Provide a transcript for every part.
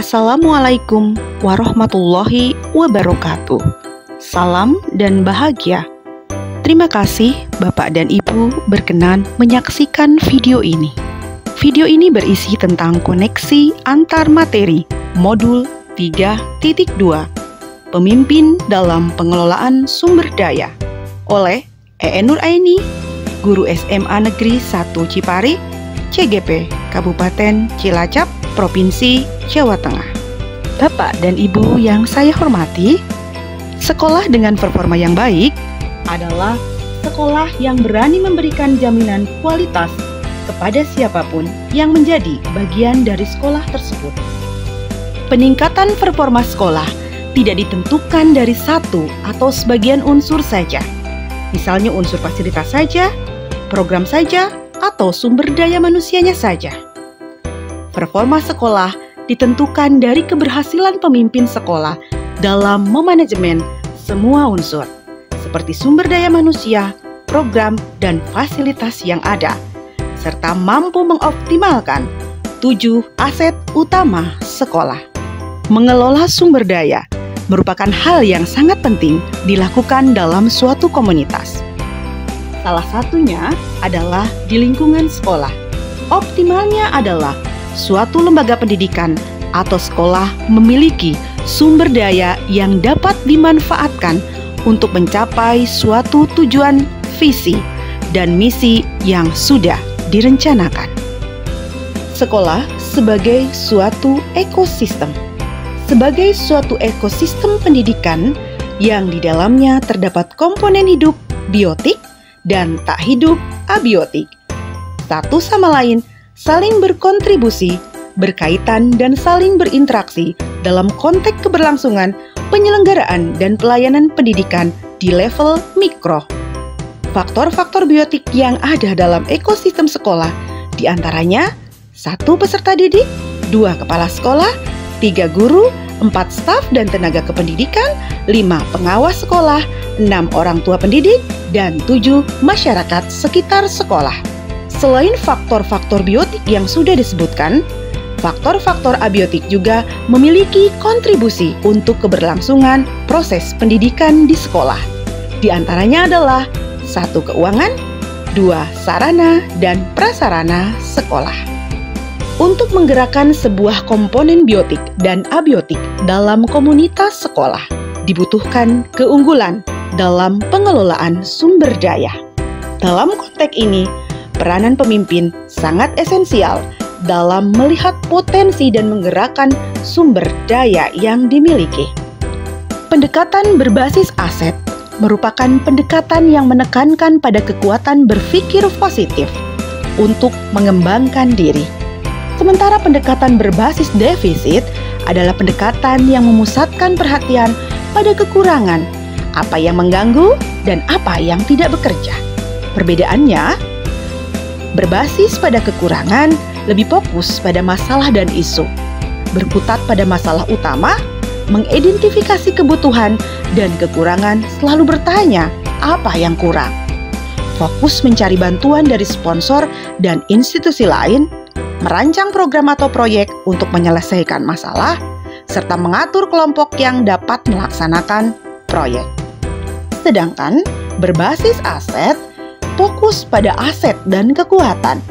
Assalamualaikum warahmatullahi wabarakatuh. Salam dan bahagia. Terima kasih Bapak dan Ibu berkenan menyaksikan video ini. Video ini berisi tentang koneksi antar materi modul 3.2 Pemimpin dalam Pengelolaan Sumber Daya oleh Nur Aini, Guru SMA Negeri 1 Cipari, CGP Kabupaten Cilacap, Provinsi Jawa Tengah. Bapak dan Ibu yang saya hormati, sekolah dengan performa yang baik adalah sekolah yang berani memberikan jaminan kualitas kepada siapapun yang menjadi bagian dari sekolah tersebut. Peningkatan performa sekolah tidak ditentukan dari satu atau sebagian unsur saja, misalnya unsur fasilitas saja, program saja, atau sumber daya manusianya saja. Performa sekolah ditentukan dari keberhasilan pemimpin sekolah dalam memanajemen semua unsur, seperti sumber daya manusia, program, dan fasilitas yang ada, serta mampu mengoptimalkan 7 aset utama sekolah. Mengelola sumber daya merupakan hal yang sangat penting dilakukan dalam suatu komunitas. Salah satunya adalah di lingkungan sekolah. Optimalnya adalah suatu lembaga pendidikan atau sekolah memiliki sumber daya yang dapat dimanfaatkan untuk mencapai suatu tujuan, visi, dan misi yang sudah direncanakan. Sekolah sebagai suatu ekosistem. Sebagai suatu ekosistem pendidikan yang di dalamnya terdapat komponen hidup biotik dan tak hidup abiotik. Satu sama lain saling berkontribusi, berkaitan, dan saling berinteraksi dalam konteks keberlangsungan penyelenggaraan dan pelayanan pendidikan di level mikro. Faktor-faktor biotik yang ada dalam ekosistem sekolah diantaranya 1 peserta didik, 2 kepala sekolah, 3 guru, 4 staf dan tenaga kependidikan, 5 pengawas sekolah, 6 orang tua pendidik, dan 7 masyarakat sekitar sekolah. Selain faktor-faktor biotik yang sudah disebutkan, faktor-faktor abiotik juga memiliki kontribusi untuk keberlangsungan proses pendidikan di sekolah. Di antaranya adalah 1 keuangan, 2 sarana dan prasarana sekolah. Untuk menggerakkan sebuah komponen biotik dan abiotik dalam komunitas sekolah, dibutuhkan keunggulan dalam pengelolaan sumber daya. Dalam konteks ini, peranan pemimpin sangat esensial dalam melihat potensi dan menggerakkan sumber daya yang dimiliki. Pendekatan berbasis aset merupakan pendekatan yang menekankan pada kekuatan berpikir positif untuk mengembangkan diri. Sementara pendekatan berbasis defisit adalah pendekatan yang memusatkan perhatian pada kekurangan, apa yang mengganggu dan apa yang tidak bekerja. Perbedaannya, berbasis pada kekurangan lebih fokus pada masalah dan isu, berkutat pada masalah utama, mengidentifikasi kebutuhan dan kekurangan, selalu bertanya apa yang kurang. Fokus mencari bantuan dari sponsor dan institusi lain, merancang program atau proyek untuk menyelesaikan masalah, serta mengatur kelompok yang dapat melaksanakan proyek. Sedangkan berbasis aset fokus pada aset dan kekuatan,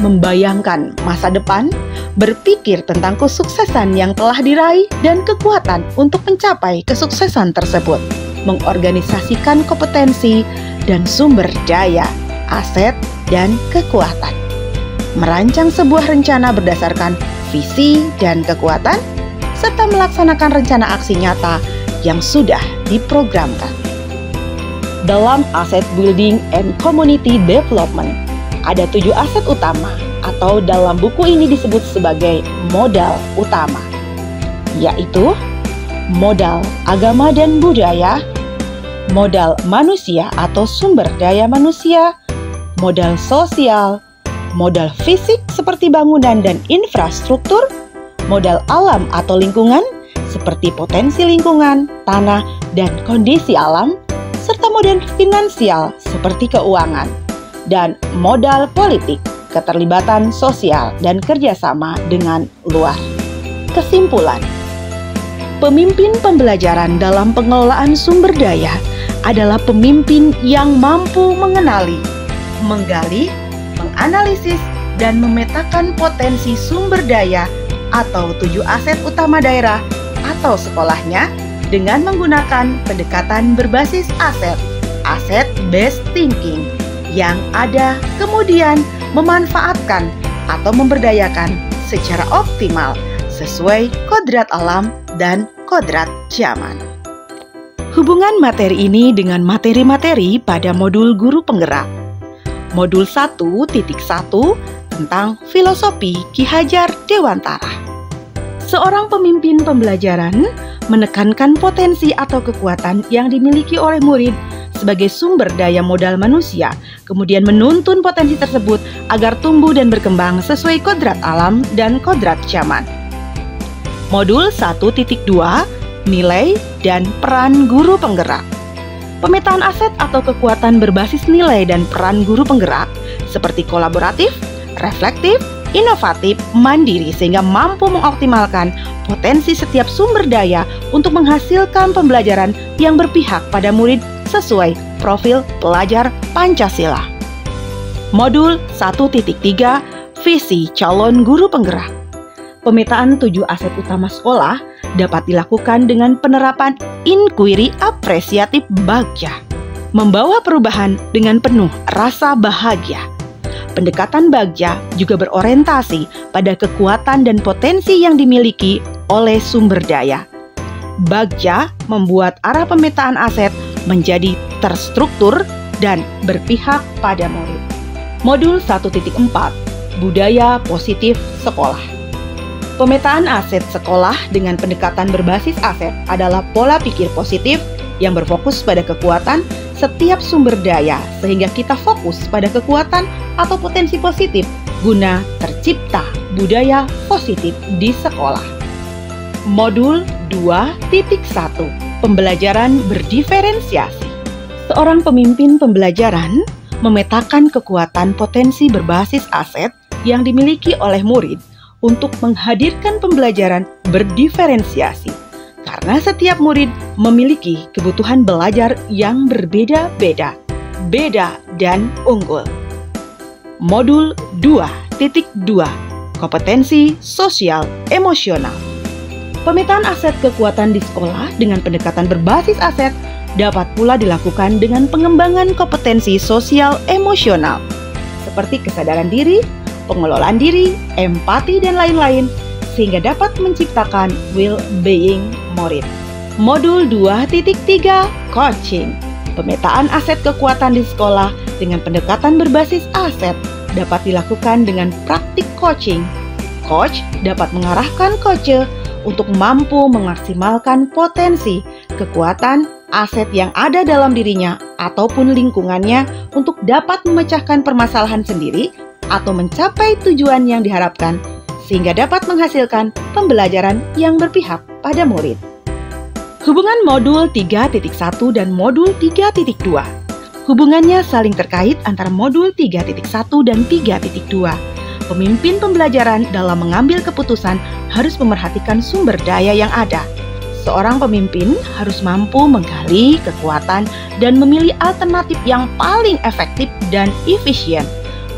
membayangkan masa depan, berpikir tentang kesuksesan yang telah diraih dan kekuatan untuk mencapai kesuksesan tersebut, mengorganisasikan kompetensi dan sumber daya, aset, dan kekuatan. Merancang sebuah rencana berdasarkan visi dan kekuatan, serta melaksanakan rencana aksi nyata yang sudah diprogramkan. Dalam aset building and community development, ada 7 aset utama atau dalam buku ini disebut sebagai modal utama, yaitu modal agama dan budaya, modal manusia atau sumber daya manusia, modal sosial, modal fisik seperti bangunan dan infrastruktur, modal alam atau lingkungan seperti potensi lingkungan, tanah, dan kondisi alam, serta modal finansial seperti keuangan, dan modal politik, keterlibatan sosial, dan kerjasama dengan luar. Kesimpulan, pemimpin pembelajaran dalam pengelolaan sumber daya adalah pemimpin yang mampu mengenali, menggali, menganalisis, dan memetakan potensi sumber daya atau 7 aset utama daerah atau sekolahnya dengan menggunakan pendekatan berbasis aset, asset-based thinking, yang ada kemudian memanfaatkan atau memberdayakan secara optimal sesuai kodrat alam dan kodrat zaman. Hubungan materi ini dengan materi-materi pada modul guru penggerak. Modul 1.1 tentang filosofi Ki Hajar Dewantara. Seorang pemimpin pembelajaran menekankan potensi atau kekuatan yang dimiliki oleh murid sebagai sumber daya modal manusia, kemudian menuntun potensi tersebut agar tumbuh dan berkembang sesuai kodrat alam dan kodrat zaman. Modul 1.2, nilai dan peran guru penggerak. Pemetaan aset atau kekuatan berbasis nilai dan peran guru penggerak seperti kolaboratif, reflektif, inovatif, mandiri sehingga mampu mengoptimalkan potensi setiap sumber daya untuk menghasilkan pembelajaran yang berpihak pada murid sesuai profil pelajar Pancasila. Modul 1.3, visi calon guru penggerak. Pemetaan 7 aset utama sekolah dapat dilakukan dengan penerapan inquiry apresiatif Bagja, membawa perubahan dengan penuh rasa bahagia. Pendekatan Bagja juga berorientasi pada kekuatan dan potensi yang dimiliki oleh sumber daya. Bagja membuat arah pemetaan aset menjadi terstruktur dan berpihak pada murid. Modul 1.4, budaya positif sekolah. Pemetaan aset sekolah dengan pendekatan berbasis aset adalah pola pikir positif yang berfokus pada kekuatan setiap sumber daya sehingga kita fokus pada kekuatan atau potensi positif guna tercipta budaya positif di sekolah. Modul 2.1, pembelajaran berdiferensiasi. Seorang pemimpin pembelajaran memetakan kekuatan potensi berbasis aset yang dimiliki oleh murid untuk menghadirkan pembelajaran berdiferensiasi, karena setiap murid memiliki kebutuhan belajar yang berbeda-beda, beda dan unggul. Modul 2.2, kompetensi sosial emosional. Pemetaan aset kekuatan di sekolah dengan pendekatan berbasis aset dapat pula dilakukan dengan pengembangan kompetensi sosial emosional, seperti kesadaran diri, pengelolaan diri, empati, dan lain-lain, sehingga dapat menciptakan well-being murid. Modul 2.3, coaching. Pemetaan aset kekuatan di sekolah dengan pendekatan berbasis aset dapat dilakukan dengan praktik coaching. Coach dapat mengarahkan coach untuk mampu memaksimalkan potensi, kekuatan, aset yang ada dalam dirinya ataupun lingkungannya untuk dapat memecahkan permasalahan sendiri atau mencapai tujuan yang diharapkan, sehingga dapat menghasilkan pembelajaran yang berpihak pada murid. Hubungan modul 3.1 dan modul 3.2. Hubungannya saling terkait antara modul 3.1 dan 3.2. Pemimpin pembelajaran dalam mengambil keputusan harus memerhatikan sumber daya yang ada. Seorang pemimpin harus mampu menggali kekuatan dan memilih alternatif yang paling efektif dan efisien,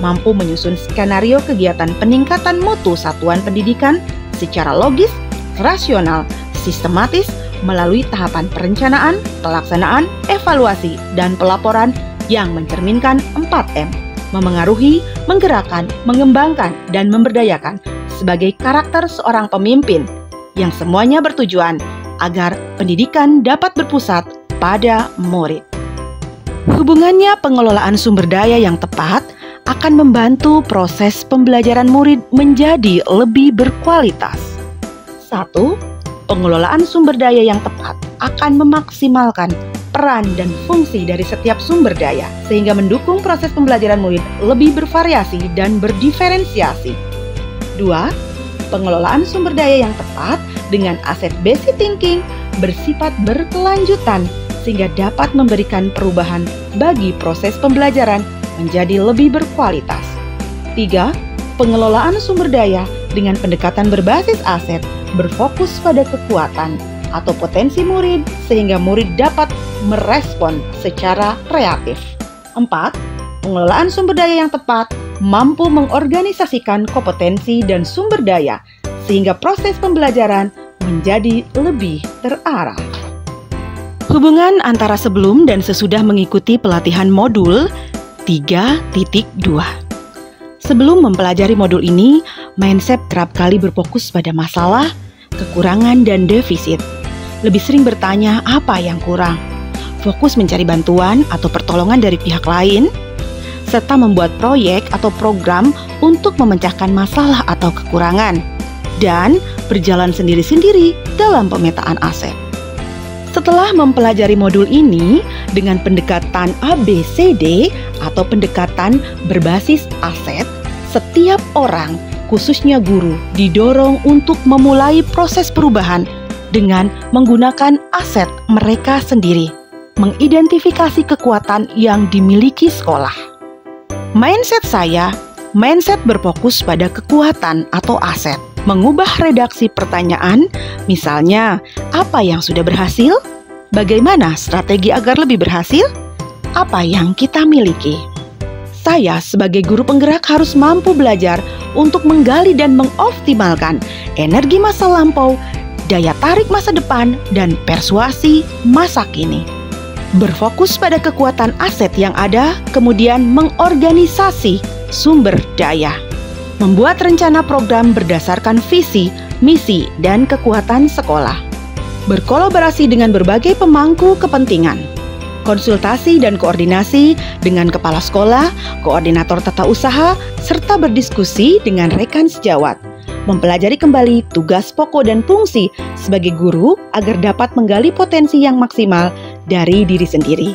mampu menyusun skenario kegiatan peningkatan mutu satuan pendidikan secara logis, rasional, sistematis, melalui tahapan perencanaan, pelaksanaan, evaluasi, dan pelaporan yang mencerminkan 4M, memengaruhi, menggerakkan, mengembangkan, dan memberdayakan sebagai karakter seorang pemimpin, yang semuanya bertujuan agar pendidikan dapat berpusat pada murid. Hubungannya pengelolaan sumber daya yang tepat akan membantu proses pembelajaran murid menjadi lebih berkualitas. 1. Pengelolaan sumber daya yang tepat akan memaksimalkan peran dan fungsi dari setiap sumber daya sehingga mendukung proses pembelajaran murid lebih bervariasi dan berdiferensiasi. 2. Pengelolaan sumber daya yang tepat dengan asset-based thinking bersifat berkelanjutan sehingga dapat memberikan perubahan bagi proses pembelajaran menjadi lebih berkualitas. 3. Pengelolaan sumber daya dengan pendekatan berbasis aset berfokus pada kekuatan atau potensi murid sehingga murid dapat merespon secara kreatif. 4. Pengelolaan sumber daya yang tepat mampu mengorganisasikan kompetensi dan sumber daya sehingga proses pembelajaran menjadi lebih terarah. Hubungan antara sebelum dan sesudah mengikuti pelatihan modul 3.2. Sebelum mempelajari modul ini, mindset kerap kali berfokus pada masalah, kekurangan, dan defisit. Lebih sering bertanya apa yang kurang, fokus mencari bantuan atau pertolongan dari pihak lain, serta membuat proyek atau program untuk memecahkan masalah atau kekurangan, dan berjalan sendiri-sendiri dalam pemetaan aset. Setelah mempelajari modul ini dengan pendekatan ABCD atau pendekatan berbasis aset, setiap orang, khususnya guru, didorong untuk memulai proses perubahan dengan menggunakan aset mereka sendiri, mengidentifikasi kekuatan yang dimiliki sekolah. Mindset saya, mindset berfokus pada kekuatan atau aset. Mengubah redaksi pertanyaan, misalnya, apa yang sudah berhasil? Bagaimana strategi agar lebih berhasil? Apa yang kita miliki? Saya sebagai guru penggerak harus mampu belajar untuk menggali dan mengoptimalkan energi masa lampau, daya tarik masa depan, dan persuasi masa kini. Berfokus pada kekuatan aset yang ada, kemudian mengorganisasi sumber daya. Membuat rencana program berdasarkan visi, misi, dan kekuatan sekolah. Berkolaborasi dengan berbagai pemangku kepentingan. Konsultasi dan koordinasi dengan kepala sekolah, koordinator tata usaha, serta berdiskusi dengan rekan sejawat. Mempelajari kembali tugas pokok dan fungsi sebagai guru agar dapat menggali potensi yang maksimal dari diri sendiri.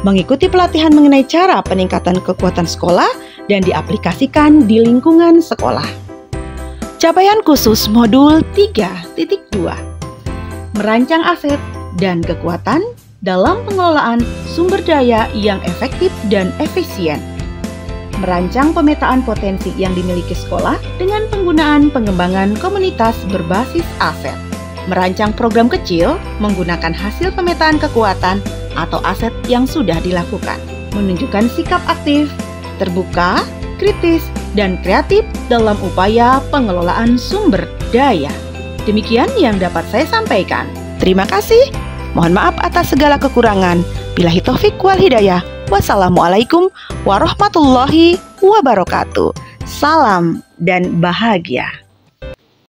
Mengikuti pelatihan mengenai cara peningkatan kekuatan sekolah dan diaplikasikan di lingkungan sekolah. Capaian khusus modul 3.2. Merancang aset dan kekuatan dalam pengelolaan sumber daya yang efektif dan efisien. Merancang pemetaan potensi yang dimiliki sekolah dengan penggunaan pengembangan komunitas berbasis aset. Merancang program kecil menggunakan hasil pemetaan kekuatan atau aset yang sudah dilakukan. Menunjukkan sikap aktif, terbuka, kritis, dan kreatif dalam upaya pengelolaan sumber daya. Demikian yang dapat saya sampaikan. Terima kasih. Mohon maaf atas segala kekurangan. Billahi taufik wal hidayah. Wassalamualaikum warahmatullahi wabarakatuh. Salam dan bahagia.